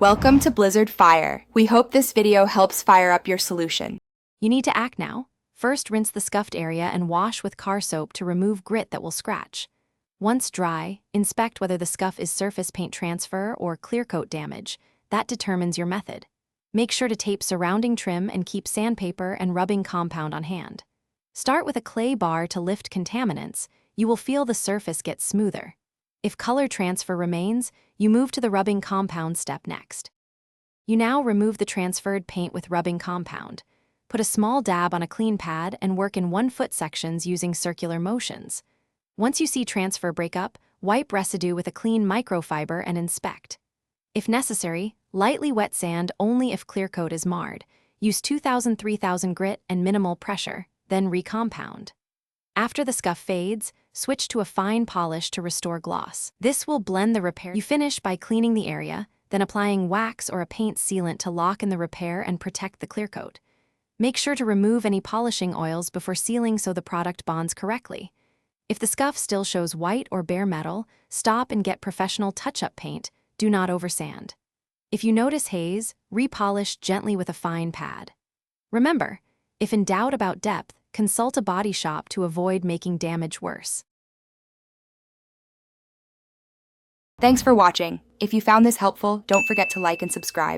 Welcome to Blizzard Fire. We hope this video helps fire up your solution. You need to act now. First, rinse the scuffed area and wash with car soap to remove grit that will scratch. Once dry, inspect whether the scuff is surface paint transfer or clear coat damage. That determines your method. Make sure to tape surrounding trim and keep sandpaper and rubbing compound on hand. Start with a clay bar to lift contaminants. You will feel the surface get smoother. If color transfer remains, you move to the rubbing compound step next. You now remove the transferred paint with rubbing compound. Put a small dab on a clean pad and work in 1-foot sections using circular motions. Once you see transfer break up, wipe residue with a clean microfiber and inspect. If necessary, lightly wet sand only if clear coat is marred. Use 2000-3000 grit and minimal pressure, then recompound. After the scuff fades, switch to a fine polish to restore gloss. This will blend the repair. You finish by cleaning the area, then applying wax or a paint sealant to lock in the repair and protect the clear coat. Make sure to remove any polishing oils before sealing so the product bonds correctly. If the scuff still shows white or bare metal, stop and get professional touch-up paint. Do not oversand. If you notice haze, repolish gently with a fine pad. Remember, if in doubt about depth, consult a body shop to avoid making damage worse. Thanks for watching. If you found this helpful, don't forget to like and subscribe.